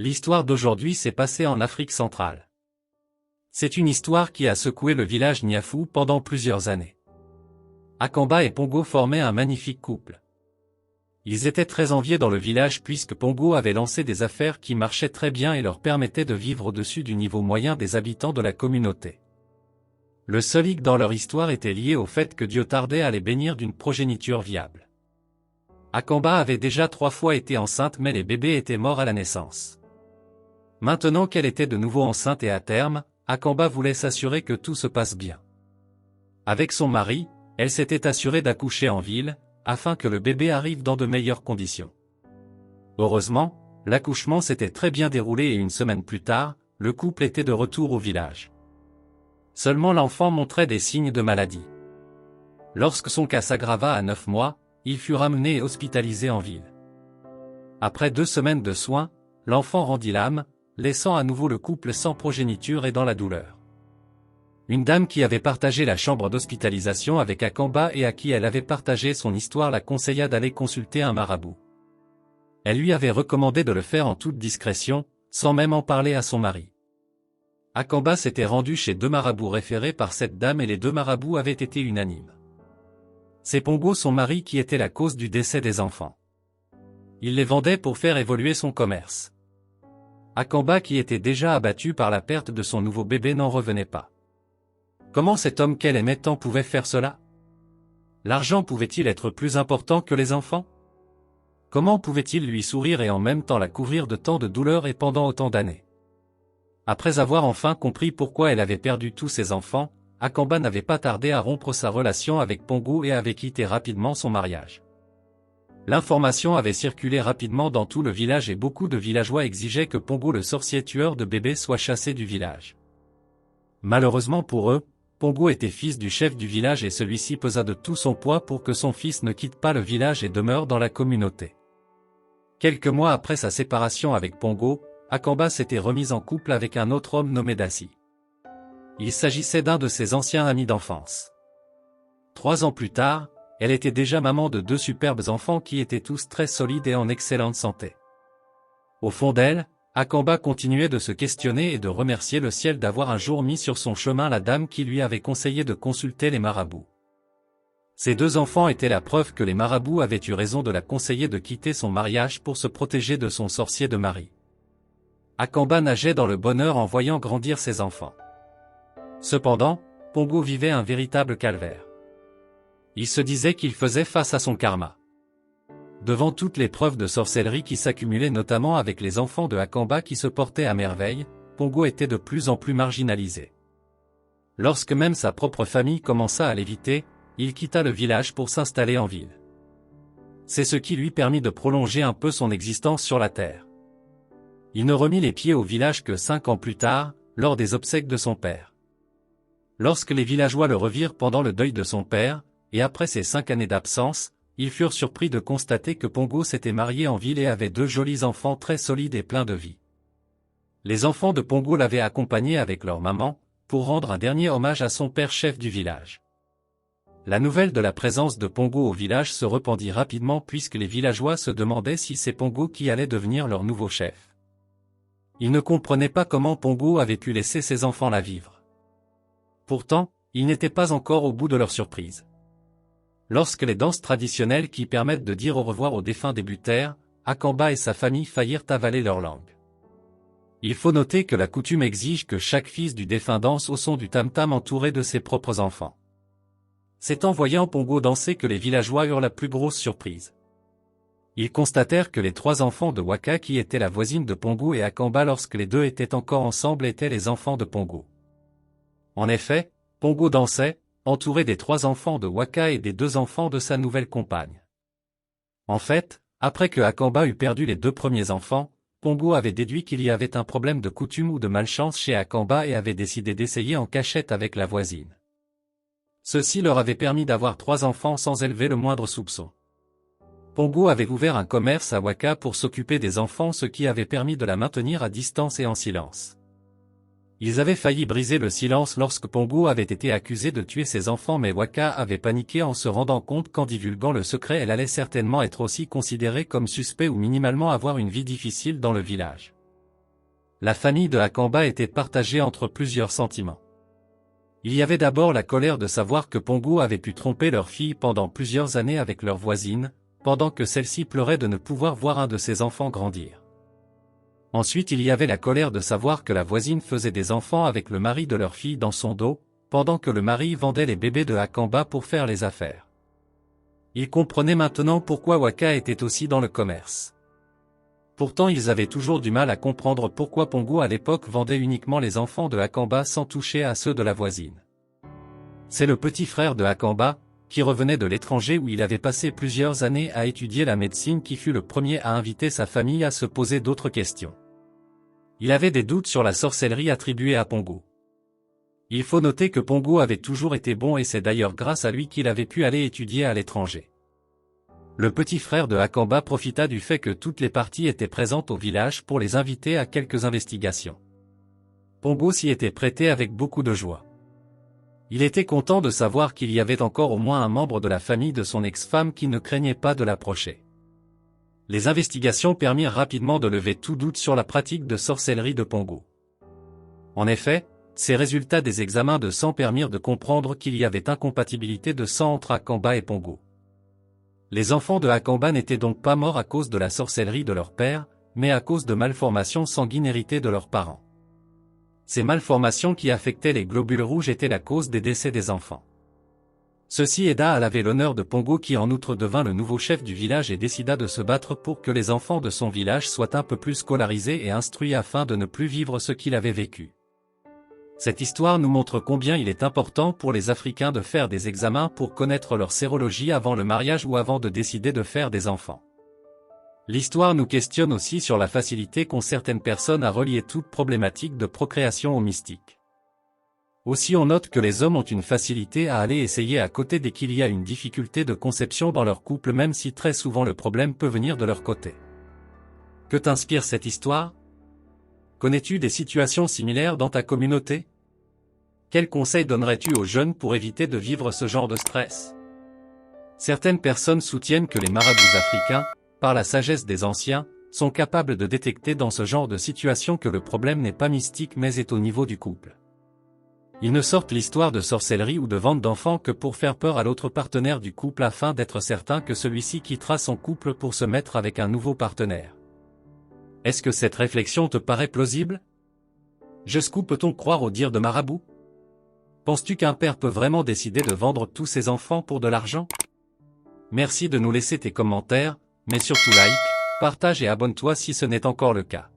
L'histoire d'aujourd'hui s'est passée en Afrique centrale. C'est une histoire qui a secoué le village Niafou pendant plusieurs années. Akamba et Pongo formaient un magnifique couple. Ils étaient très enviés dans le village puisque Pongo avait lancé des affaires qui marchaient très bien et leur permettaient de vivre au-dessus du niveau moyen des habitants de la communauté. Le seul hic dans leur histoire était lié au fait que Dieu tardait à les bénir d'une progéniture viable. Akamba avait déjà 3 fois été enceinte mais les bébés étaient morts à la naissance. Maintenant qu'elle était de nouveau enceinte et à terme, Akamba voulait s'assurer que tout se passe bien. Avec son mari, elle s'était assurée d'accoucher en ville, afin que le bébé arrive dans de meilleures conditions. Heureusement, l'accouchement s'était très bien déroulé et une semaine plus tard, le couple était de retour au village. Seulement l'enfant montrait des signes de maladie. Lorsque son cas s'aggrava à 9 mois, il fut ramené et hospitalisé en ville. Après 2 semaines de soins, l'enfant rendit l'âme, laissant à nouveau le couple sans progéniture et dans la douleur. Une dame qui avait partagé la chambre d'hospitalisation avec Akamba et à qui elle avait partagé son histoire la conseilla d'aller consulter un marabout. Elle lui avait recommandé de le faire en toute discrétion, sans même en parler à son mari. Akamba s'était rendu chez 2 marabouts référés par cette dame et les 2 marabouts avaient été unanimes. C'est Pongo son mari qui était la cause du décès des enfants. Il les vendait pour faire évoluer son commerce. Akamba qui était déjà abattu par la perte de son nouveau bébé n'en revenait pas. Comment cet homme qu'elle aimait tant pouvait faire cela? L'argent pouvait-il être plus important que les enfants? Comment pouvait-il lui sourire et en même temps la couvrir de tant de douleurs et pendant autant d'années? Après avoir enfin compris pourquoi elle avait perdu tous ses enfants, Akamba n'avait pas tardé à rompre sa relation avec Pongo et avait quitté rapidement son mariage. L'information avait circulé rapidement dans tout le village et beaucoup de villageois exigeaient que Pongo le sorcier tueur de bébés soit chassé du village. Malheureusement pour eux, Pongo était fils du chef du village et celui-ci pesa de tout son poids pour que son fils ne quitte pas le village et demeure dans la communauté. Quelques mois après sa séparation avec Pongo, Akamba s'était remise en couple avec un autre homme nommé Dassi. Il s'agissait d'un de ses anciens amis d'enfance. 3 ans plus tard, elle était déjà maman de 2 superbes enfants qui étaient tous très solides et en excellente santé. Au fond d'elle, Akamba continuait de se questionner et de remercier le ciel d'avoir un jour mis sur son chemin la dame qui lui avait conseillé de consulter les marabouts. Ces 2 enfants étaient la preuve que les marabouts avaient eu raison de la conseiller de quitter son mariage pour se protéger de son sorcier de mari. Akamba nageait dans le bonheur en voyant grandir ses enfants. Cependant, Pongo vivait un véritable calvaire. Il se disait qu'il faisait face à son karma. Devant toutes les preuves de sorcellerie qui s'accumulaient notamment avec les enfants de Akamba qui se portaient à merveille, Pongo était de plus en plus marginalisé. Lorsque même sa propre famille commença à l'éviter, il quitta le village pour s'installer en ville. C'est ce qui lui permit de prolonger un peu son existence sur la terre. Il ne remit les pieds au village que 5 ans plus tard, lors des obsèques de son père. Lorsque les villageois le revirent pendant le deuil de son père, et après ces 5 années d'absence, ils furent surpris de constater que Pongo s'était marié en ville et avait 2 jolis enfants très solides et pleins de vie. Les enfants de Pongo l'avaient accompagné avec leur maman, pour rendre un dernier hommage à son père chef du village. La nouvelle de la présence de Pongo au village se répandit rapidement puisque les villageois se demandaient si c'est Pongo qui allait devenir leur nouveau chef. Ils ne comprenaient pas comment Pongo avait pu laisser ses enfants la vivre. Pourtant, ils n'étaient pas encore au bout de leur surprise. Lorsque les danses traditionnelles qui permettent de dire au revoir aux défunts débutèrent, Akamba et sa famille faillirent avaler leur langue. Il faut noter que la coutume exige que chaque fils du défunt danse au son du tam-tam entouré de ses propres enfants. C'est en voyant Pongo danser que les villageois eurent la plus grosse surprise. Ils constatèrent que les 3 enfants de Waka qui étaient la voisine de Pongo et Akamba lorsque les 2 étaient encore ensemble étaient les enfants de Pongo. En effet, Pongo dansait, entouré des 3 enfants de Waka et des 2 enfants de sa nouvelle compagne. En fait, après que Akamba eut perdu les 2 premiers enfants, Pongo avait déduit qu'il y avait un problème de coutume ou de malchance chez Akamba et avait décidé d'essayer en cachette avec la voisine. Ceci leur avait permis d'avoir 3 enfants sans élever le moindre soupçon. Pongo avait ouvert un commerce à Waka pour s'occuper des enfants, ce qui avait permis de la maintenir à distance et en silence. Ils avaient failli briser le silence lorsque Pongo avait été accusé de tuer ses enfants mais Waka avait paniqué en se rendant compte qu'en divulguant le secret elle allait certainement être aussi considérée comme suspect ou minimalement avoir une vie difficile dans le village. La famille de Akamba était partagée entre plusieurs sentiments. Il y avait d'abord la colère de savoir que Pongo avait pu tromper leur fille pendant plusieurs années avec leur voisine, pendant que celle-ci pleurait de ne pouvoir voir un de ses enfants grandir. Ensuite il y avait la colère de savoir que la voisine faisait des enfants avec le mari de leur fille dans son dos, pendant que le mari vendait les bébés de Akamba pour faire les affaires. Ils comprenaient maintenant pourquoi Waka était aussi dans le commerce. Pourtant ils avaient toujours du mal à comprendre pourquoi Pongo à l'époque vendait uniquement les enfants de Akamba sans toucher à ceux de la voisine. C'est le petit frère de Akamba, qui revenait de l'étranger où il avait passé plusieurs années à étudier la médecine, qui fut le premier à inviter sa famille à se poser d'autres questions. Il avait des doutes sur la sorcellerie attribuée à Pongo. Il faut noter que Pongo avait toujours été bon et c'est d'ailleurs grâce à lui qu'il avait pu aller étudier à l'étranger. Le petit frère de Akamba profita du fait que toutes les parties étaient présentes au village pour les inviter à quelques investigations. Pongo s'y était prêté avec beaucoup de joie. Il était content de savoir qu'il y avait encore au moins un membre de la famille de son ex-femme qui ne craignait pas de l'approcher. Les investigations permirent rapidement de lever tout doute sur la pratique de sorcellerie de Pongo. En effet, ces résultats des examens de sang permirent de comprendre qu'il y avait incompatibilité de sang entre Akamba et Pongo. Les enfants de Akamba n'étaient donc pas morts à cause de la sorcellerie de leur père, mais à cause de malformations sanguines héritées de leurs parents. Ces malformations qui affectaient les globules rouges étaient la cause des décès des enfants. Ceci aida à laver l'honneur de Pongo, qui en outre devint le nouveau chef du village et décida de se battre pour que les enfants de son village soient un peu plus scolarisés et instruits afin de ne plus vivre ce qu'il avait vécu. Cette histoire nous montre combien il est important pour les Africains de faire des examens pour connaître leur sérologie avant le mariage ou avant de décider de faire des enfants. L'histoire nous questionne aussi sur la facilité qu'ont certaines personnes à relier toute problématique de procréation au mystique. Aussi on note que les hommes ont une facilité à aller essayer à côté dès qu'il y a une difficulté de conception dans leur couple, même si très souvent le problème peut venir de leur côté. Que t'inspire cette histoire? Connais-tu des situations similaires dans ta communauté? Quels conseils donnerais-tu aux jeunes pour éviter de vivre ce genre de stress? Certaines personnes soutiennent que les marabouts africains, par la sagesse des anciens, sont capables de détecter dans ce genre de situation que le problème n'est pas mystique mais est au niveau du couple. Ils ne sortent l'histoire de sorcellerie ou de vente d'enfants que pour faire peur à l'autre partenaire du couple afin d'être certain que celui-ci quittera son couple pour se mettre avec un nouveau partenaire. Est-ce que cette réflexion te paraît plausible? Jusqu'où peut-on croire au dire de marabout? Penses-tu qu'un père peut vraiment décider de vendre tous ses enfants pour de l'argent? Merci de nous laisser tes commentaires, mais surtout like, partage et abonne-toi si ce n'est encore le cas.